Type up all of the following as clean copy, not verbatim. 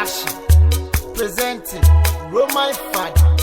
production presenting Roma Father.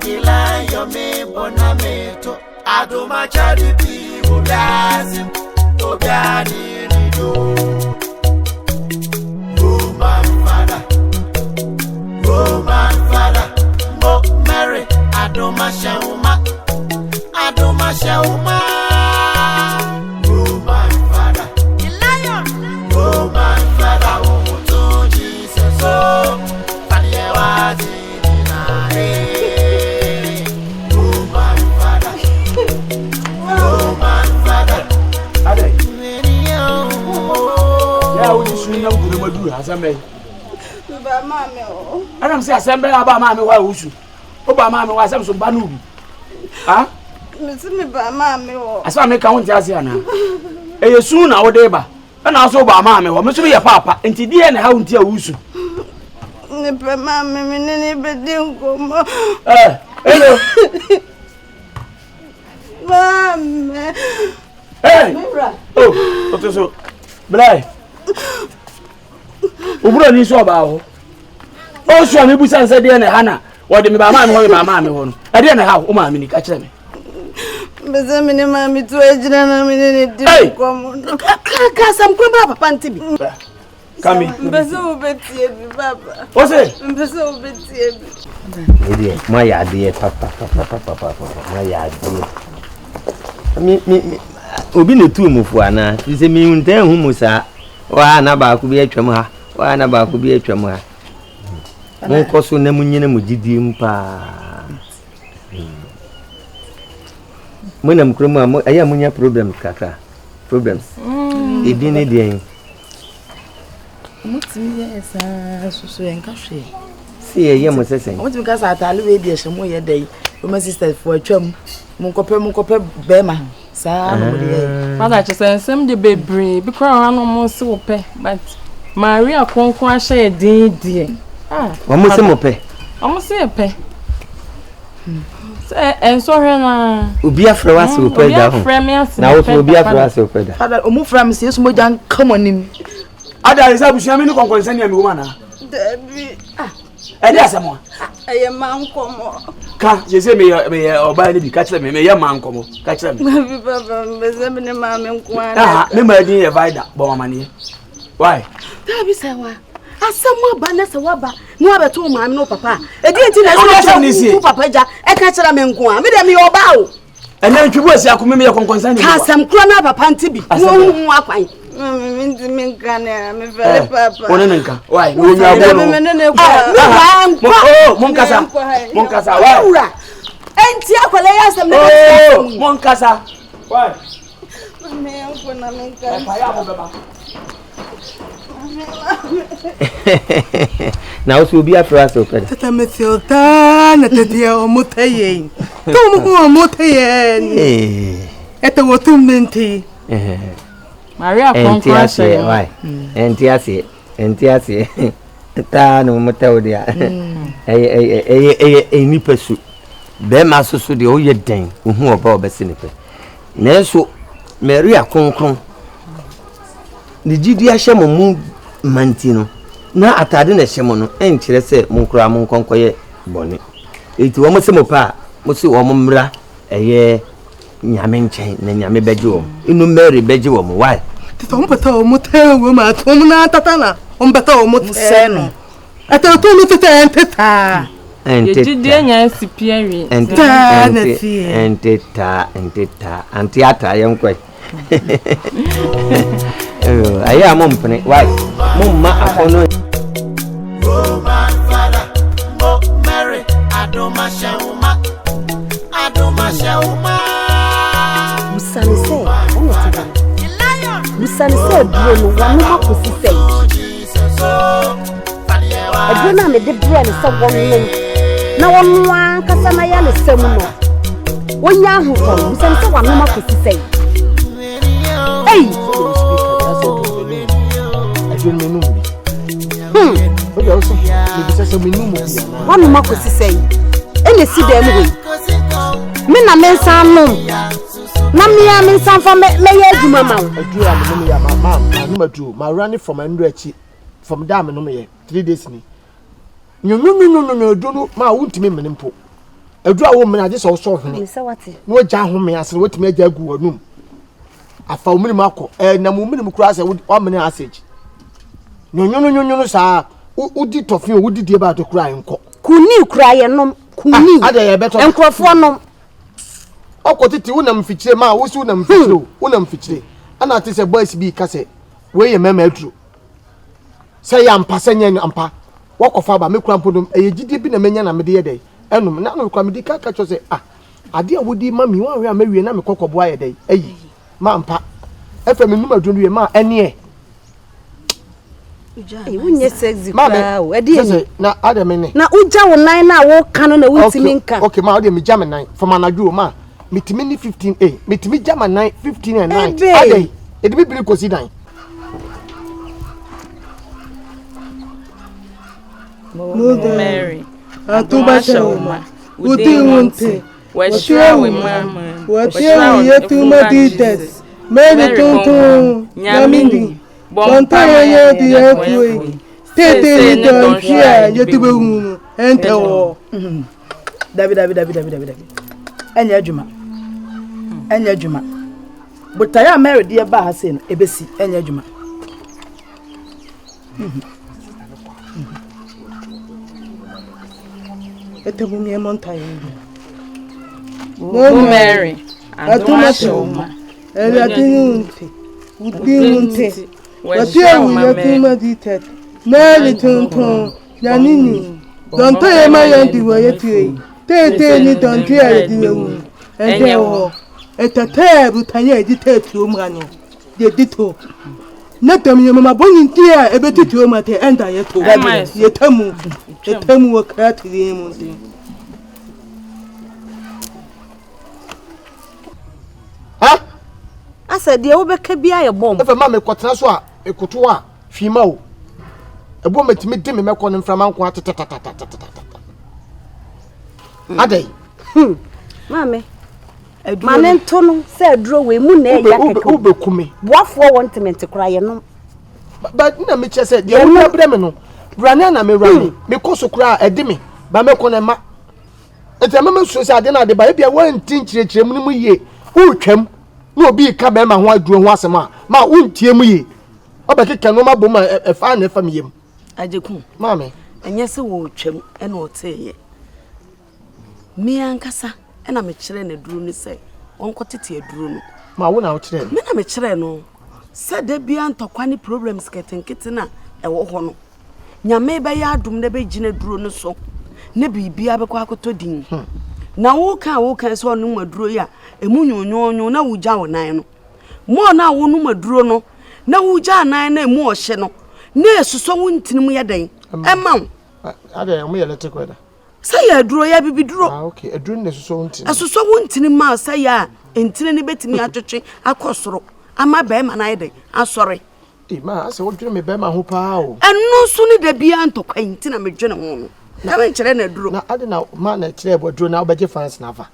Dila yome bonameto adoma chadipi obazim obani nido. Roman Father, Mo Mary, Adoma Shauma, Adoma Shauma. Roman Father, Lion, Roman Father, to Jesus, oh, Fadiawazi, Roman Father, Roman Father. Yeah, we just remember to do as I may. I don't say assembly about mammy why we should. Oba mammy was some banubi. Ah? Miss me by mammy. I saw me count Jasiana. A soon our deba. And also by mammy, or must be a papa, and to the end how until Wusu. Nipper mammy, hello. Mammy. Hey! Oh, what is so? Blay. Ubro ni so ba. Oh, so me busan say dey na hana. Wo de me ba ma me ho ba ma me ho no. E dey na ha o ma me ni ka kire me. Beze me ni ma me to ejira na me ni di kom. Ka sam ko ba papa ntibi. Kami. Beze o betie bi baba. O se? Beze o betie bi. Edi, ma ya de papa. Ma ya de. Mi obi ne tu mu fu ana. Bise mi unten hu musa. Wa na ba ku bi atwam ha. Wa na ba ku bi atwam ha. Mon koso na munyene mu gidi mpa. Monam kroma aya munya problem kaka. Problems. Ebi ne den. Mutimi esa susu enka hwe. Si ye mo sesen. Mutimi ka sa atale we bi ehye mo ye dai. My sister for atwam. Mon kopɛ bema. Sa no mo de. Father chesensem de bebre because ran mo se wo pɛ but Maria konkon ahye din. Omo se mo pe. Omo se pe. Enso hwe na. Obi afra wa se pe da ho. Na wo obi afra wa se pe da. Father, omo fra me se mo jan kamonim. Ada isa bushia me ni konkon sani am wo mana. Dabi. E dey asemo. Aye mankomo. Ka je se me oba ni bi ka kire me ye mankomo. Ka kire me. Baby papa, mbeze me ma me nko ana. Ah, me ma din ye vida bo mama ni. Why? Dabi sewa. Asamu ba na se waba no abeto ma me no papa e di enti na so papa ja e ka kira me nko a me de me oba o e na ntwibu asi akome me ye konkonsan ni ka sam kro na papa ntibi wo hu akwan me ndi me nka na me vele papa wona nka why no nya abo no mon kasa why enti akwale ya sam na mon kasa why me nko na me nka papa ya bo beba na oso obi afra so pe tata me filta na tetia o motaye to mo motaye eto wotum menti Maria konkon say why enti ase ta no motawo dia ni pesu be ma soso de o ye den ohu oba obese ne pe na so Maria konkon ni gidi ahye mu mantino na atade na hye mo no enkire se munkura munkonkoye bone eti wo mo se mo pa mo se wo mo mra eye nyame nchen na nyame beje wo inu Mary beje wo mo why tito mpata o motewo ma tom na tatana mpata o mote no ata to no tete enteta Yejide nya sipia wi enteta antiata yenkwe aya mompene why mumma akono Roman Father, Mo Mary, Adoma Shauma, Musani say, Musani say, Bruno, one more pussy say. I do not make the bread so one. Now one Casanaya is so more. 1 year who comes, Musani say, one more pussy say. Hey, I don't know. But also, one more pussy say. And you see them way. Mina men san no. Na me ya men san for me ye adwuma ma. Adwuma me ya mama, number 2, my running from Andrechi. from dam no me 3 days ni no do no ma wuntimi menimpo edu a wo me na je so hwene me se wate no gya home ase wotimi agya gu wanum afa wo minim akọ na mo minim kura ase wo mene asage no sa udi tofin udi die ba to kura enko kuni kura ye nom kuni ade ye beto enkrofo nom okotiti wonam fichire ma wo si wonam fichire ana te se boys bi ka se we ye mema aduro se ya ampa senya ampa wakofa ba me kura mpodom eye gidi bi na menya na mede ye dey enum na no kura medi ka cho se ade a wodi mami wan we a mawie na me kokobo aye dey ayi ma ampa efe me num aduro we ma ene unye sexy kwa o edi eni na ademe ne na uja wo nan na wo kan na wutimi nka okay ma odi me jam 9 from anadwo ma mitimi ni 15 mitimi jam 9 15 and 9 ade edi bibiri kosi 9 Mary atuba shawma uti wonte washira we mama washira yetuma dites many tonton nyamini bonta ye di ekwe tete ni don share yetube hu ente wo David enya adwuma butaya Mary die ba ha se no ebesi enya adwuma etebu mi monta ye Mary atuma shoma elatini unte washira we yetuma dites many tonton nyanini donto ye ma yandi wo yetue tete ni donto ye di wu ente wo etete butanya edite umrani de dito natam ye mama boni ntia ebetitu umate enda yeto yetamu wakati yemu ha asa de wo beka bia ye bom efe ma me kwotena so a ekoto a hwima o ebo metimi de me mekọ ne mframa nko atatata adai mame mane ntono se duro we mu na ya keke ubekume boafo wantement kura ye no ba na me chese de wo bre me no brane na me rani me koso kura ede me ba me ko na ma etema me so se ade na ade ba e bia wanti nchirechire mu mu ye utwam na obi ka be ma ho aduro ho asema ma untie mu ye obekeka no ma bom efa na efa me yem AGYAKOO mame enye se wo twam e na oteye mi ankasa e na me kire na duru ni se onkotete aduru no ma wo na wo kire me na me kire no se de bia ntokwa ni problems ketenkete na e wo ho no nyame be ya adum na be gina duru no so ne bibia be kwa akotodin na wo kan so no maduro ya emunyonyonyo na wugya wo nan no mo na wo no maduro no na wugya nan na emu ohye no na esuso wuntinim yeden ema ade mo yele tekweda say ya duro ya bibiduro okay eduru na esuso wuntinim esuso wuntinim ma say ya entine ne betimi atwetwe akosoro ama ba ema na yeden asore ma ase wo dwene me ba ma ho pa o enu so ne da bia ntokwa ntina me dwene ho no na me kire na duro na ade na ma na kire bo duro na obeje fans na fa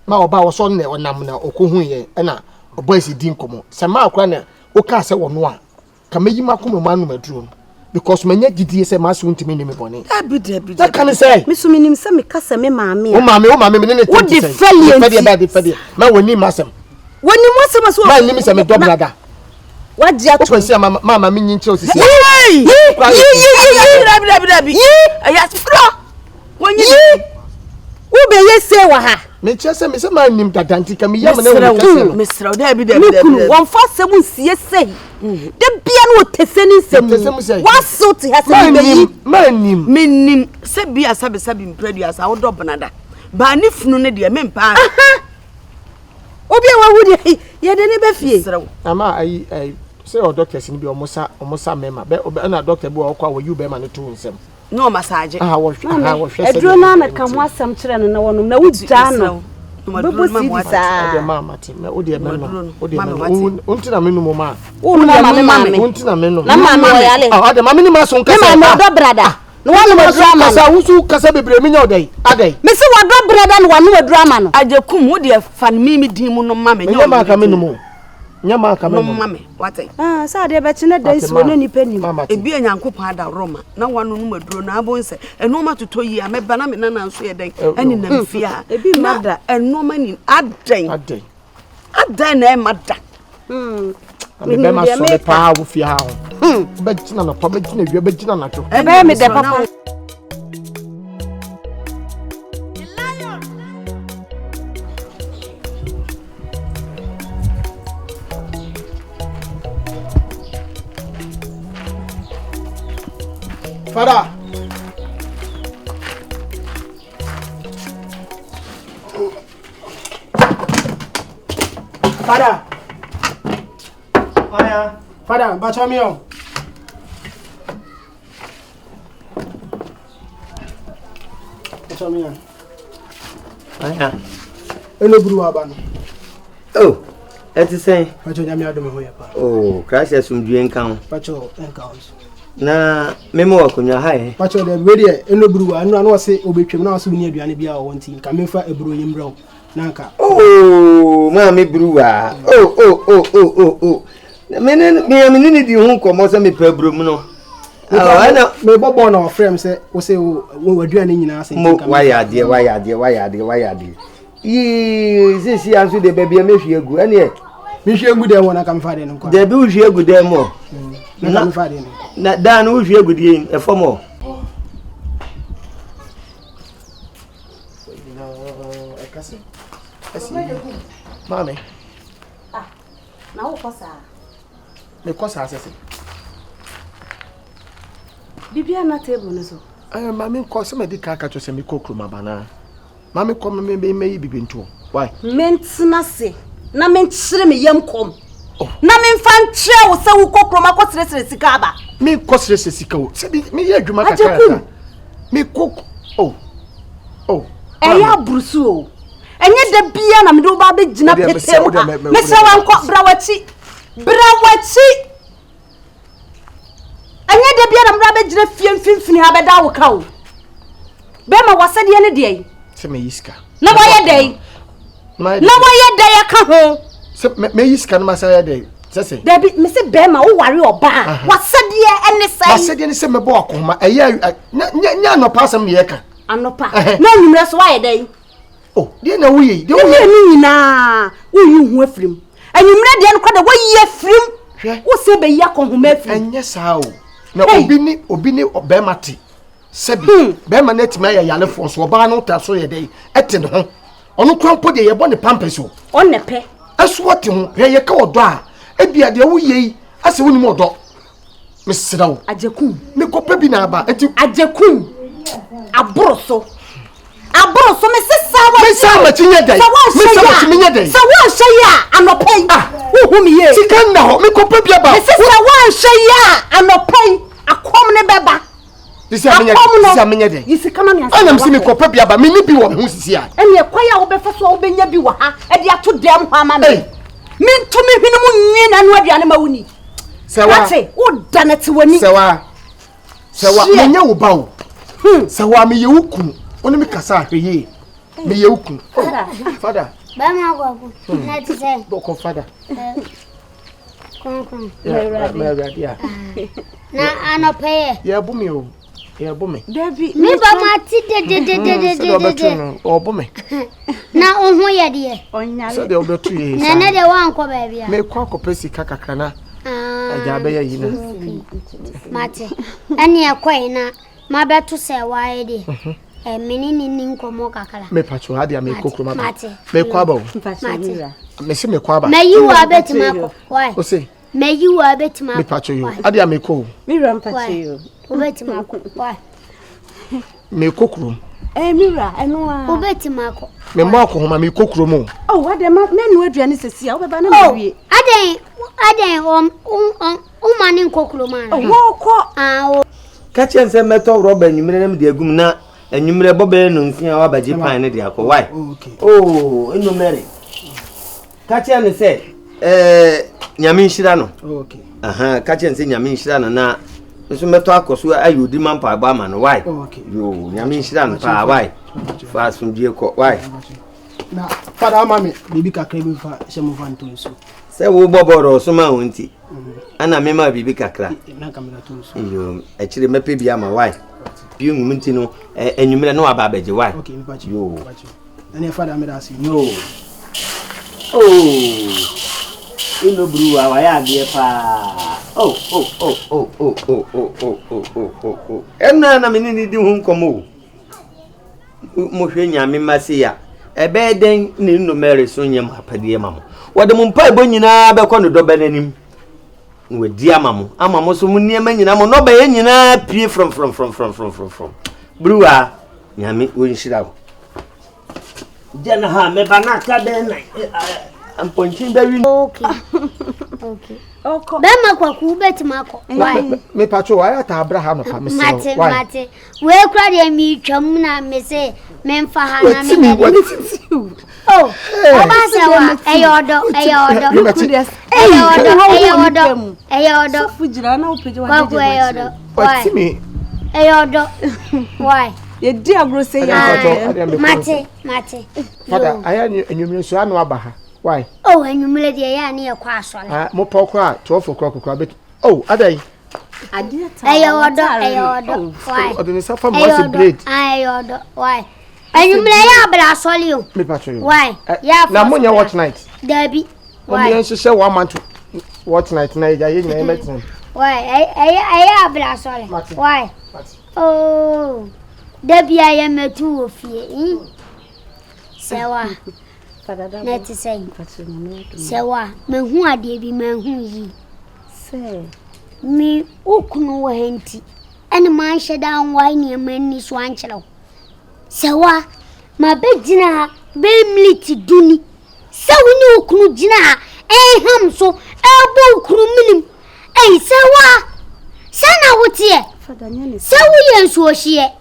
ma oba wo so ne onam na okohu ye na oboys din komo se ma akwa na o ka se wo no a ka meyi makoma manu maduro no because manya gidie se ma so ntimi ne me bone abi that can say me so minim se me kasa me maame o maame me ne wo di feli ma woni masem woni masem so ma ni se me do brother wajia to se mama me nyin chiro sisi yi aya fro woni wo be yese wa ha me chese me se ma nim dadanti ka me yam na wo kase no me sra da bi won fa sebu sie sei de bia no teseni semu waso ti ha se be manim se bia sabe mpradua sa wo do bonada ba ni funu ne de me mpa obi wa wudi ye de ne be fie ama ai say o doctors ni bi omosa mema be na doctor bi o kwa wo you be ma ne to nsem no massage wo hwe edro na ka ho asam kire no na wonum na wudda no bebo si bisa de mama ti me odi e menno untina menum ma untina menum na mama o yale ade mama ni ma so nka sa mama do brada no wanu mo drama kasa wusu kasa bebre mi nya odai adai me se wa do brada no wanu mo drama no AGYAKOO wo de fan mi din mu no mama nya ma ka menum Nyama ka no mame wate sa de be chine dan si woni nipa nim ebi enyankopon ada Roma na wanu no maduro na abo nse enoma toto yi a meba na me na nso ye den ani nam fia ebi mada enoma ni adan na e mada me be ma so le pa wo fia ha ho be gina na pa be gina wi be gina na to e be me de papa Father. Father. Aya. Father, bacha mi o. Bacha mi o. Aya. Eno buru aba no. Oh, eti sen. Bacha nyame adome ho ya pa. Oh, crash asumdue nkan. Bacha enka o. Na memo wakonya hae. Bacha de we de eno buru anu anu se obetwem na so ni aduane bia o wonti nka mefa eburu yimbrɛ nanka. Oh, mama bruwa. Oh. Me di hu komo se me pa bru mu no. Ah, na me bobo na frame se wo se wo aduane nyina se nka. Wayade. Yi sisi ansu de bebia me hwie gu. Ene me hwie gu de wona kam fa de no kwa. De bi hwie gu de mo. Na kam fa de no. Na da no hwie gu de e fomo. Mami. Na wo kosa. Me kosa asese. Bibia na table no so. Mami kosa me di kaka cho se me kokruma bana. Mami kom me yi bibi nto. Why? Mentina se. Na menchire me yam kom. Na menfa nchire wo se wo kokruma ko sere sika aba. Me ko sere sika wo. Se bi me ye adwuma kaka. Me kok. Oh. Eya brusu o. Enye de bia na me do ba be gina pete mu. Me se wan ko brawachi. Enye de bia na me ba gina fiemfimfini ha be da wo ka o. Be ma wasade ne de. Se me yiska. Na boye de. Na boye de ya ka ho. Se me yiska na masaya de. Se. Debi me se be ma wo ware oba. Wasade ene sai. Wasade ne se me bo akoma. Eya nya no pasam ne ye ka. Anopa. Na nyumre so waye de. Oh, de na wuyi. De wuyi ni nyina. Wuyi hu afrim. Anyumre de no kwada wuyi afrim. Wo se be ya konhoma afrim. Enye saa o. Na obi ni be mate. Sebi. Be ma na tima ya yale fon so oba no ta so ye de. Ete ne ho. Ono krampo de ye bo ne pampers o. Onne pe. Aso wote ho. Ye ka odo a. Ebia de wuyi ase woni mo odo. Me sira wo. AGYAKOO. Me kopa bi na aba. Enti AGYAKOO. Abroso me sisa wa me sa ma tinye dai me sa ma tinye dai sa wa hye anopai hu mi ye sika na ho me kopa bia ba me sisa wa hye anopai akom ne beba disi amenye dai yisi kama me asa anam si me kopa bia ba me ni bi wo me hu sisi a ene kwaya wo befa so wo benya bi wo ha e de ato dem ho ama me mintu me hwene mu nwie na no aduane ma woni sewa ate wo danete wani sewa menya wo ba wo sewa me ye wuku oni mi kasa ahweye me ye wuku father ba ma gwagu na ti se boko father kon me radia na anope ye bu mi o ye bu mi David mi ba ma ti de o bu mi na ohun ye de onyale so de obetu ye na na de wan ko ba bia me kwa ko pesi kakaka na aja be ye yina mate ani akwai na ma betu se wae de menini ninkomo kakala me pacho adia me kokro ma me kwa ba me se me kwa ba me yi wa betima ko why o se me yi wa betima me pacho yo adia me ko mira mpacho yo o betima ko why me kokro mira eno a o betima ko me mo akohoma me kokro mu oh ade ma menu aduane sesi a wo beba na wie aden mani kokro ma wo ko Ka chense meto roba nyimre na mde agum na enyimre bobe no nsia wa baje pan ne de akọ why oh eno mere ka chense se nyame nhira no okay aha ka chense nyame nhira no na nso meto AKOSUA ayodi mampa ba ma no why yo nyame nhira no pa why fa asumdie ko why na fada mami bibi kakra bi fa shemu fa ntonso Say wo boboro so ma wonti. Ana me ma bibi kakra. Na kamera to so. Yo, actually me pe bia ma why. Bi nwumti no enwumre no aba abeje why. Okay, me bachi. Yo. Any father me da see. Yo. Oh. Ino bruwa wa ya de pa. Oh. Enna na me ni di hu nkomo. Mo hwe nyame mase ya. Ebe den ni no mere so nyam apade ma mo. Wode mo mpa ebo nyina be kɔ no do benanim. We di amamo so mu niema nyina mo no be nyina pie from. Bruwa nyame wo nhira wo. Jana ha me bana ka den na amponchin ba wi. Okay. Be makwaku betimako. Why? Me pacho why ata Abraham fa me say. Mate. We kra de mi twam na me say memfa ha na me. Oh, Obasawa, eyodo. Fujira na opeje wa Kwaku eyodo. What's me? Eyodo. Why? Ye di agro say ya. Mate. Father, I am enyumire so anu abaha. Why? Oh, enyumire de ya na ye kwa asole. Ah, mo pokwa 12 o'clock bet. Oh, adai. Adia ta. Eyodo. Why? Odini safa mo se blade. Eyodo. Why? Enyumire ya abra asole yo. Me pacho yo. Why? Na mo nya watch night. Dabi. Why? Mo nya hye 1 month watch night na ya ye nya metin. Why? Ay abra asole. Why? Oh. Dabi aye metu ofie. Sewa. Net say. Sewa, me hu ade bi me hu yi. Say. Me okunu wo henti. Ene man sheda anwa ni mani so ankyerɛw. Sewa, ma be gina ha, be mliti duni. Sewa ni okunu gina ha, ham so, bo okunu minim. Sewa. Sana wotie. Father nyane. Sewa yen so ohie.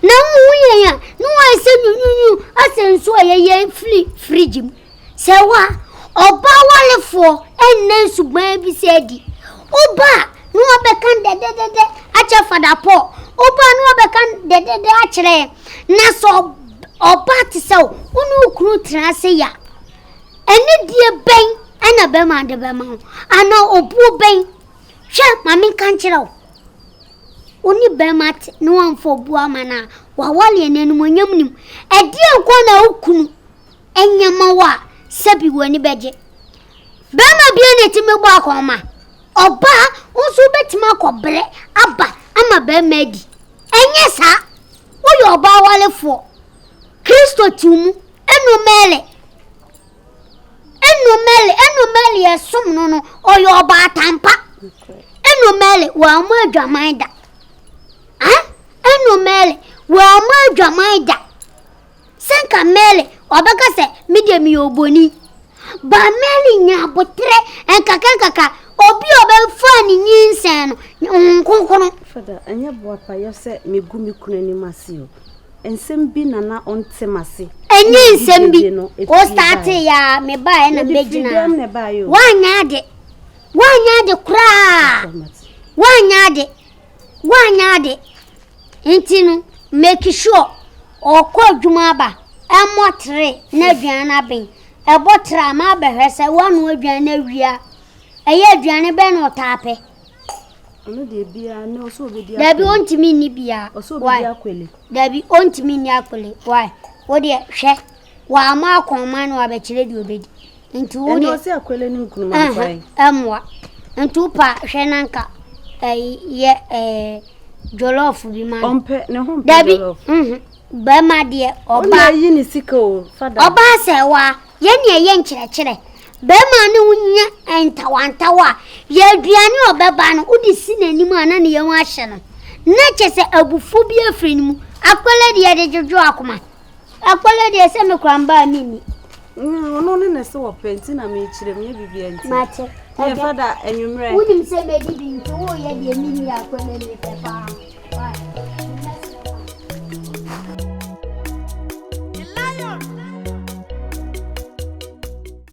Na mu ya no ase nyunyu asenso ye fridge sewa oba walefo enne suban bi sedi oba no obekan de acha fada po oba no obekan de achire na so oba ti se unu kru trase ya ene die ben ana be ma de be ma ana obu ben hwe mami kan kire Oni bemat no amfo bua mana wa wale enenu monyam nim edi enko na okunu enyama wa sabi wani beje bema bia ne timi bua akoma oba unsu betima akobere aba ama bema di enye sa wo yo oba walefo Kristo timu enu mele esum no oyo oba atampa enu mele wa mu adwamanda enu mele wa ma dwamaida senka mele obeka se media mi oboni ba mele nya botre enkaka obi obefa ni nyinsen no nkonkoro Father anya boa pa yo se megu mi kunu ni masio ensem bi nana onte mase enye ensem bi o start ya me ba na begina wanya de kra wanya de intinu make sure okọ dwuma ba emotre na aduana ben ebotra ma behwese wanu aduana wia eye aduane ben no tape ono de bia na oso obedi dabi ontimi ni bia oso obedi akwele dabi ontimi ni akwele why wo de hwe wa ma akoma na abekire di obedi ntu wo de oso akwele ni nkunu ma fai amwa ntu pa hwe nanka jollof bi man ompe ne ho jollof ba ma de oba yi ni sika o Father oba se wa ye ne ye nkyerɛkyerɛ ba ma ne wunya entawantawa ye aduane obeba no udi sinani mu ana ne ye ho ahye no na kyese abufu bi afri nimu akwala de de jojo akoma akwala de se me kwamba mini ono ne se wo penti na me kyerɛ me bibia nti mate ye Father enwumre unim se be di bi nti wo ye de mini akwala de pepa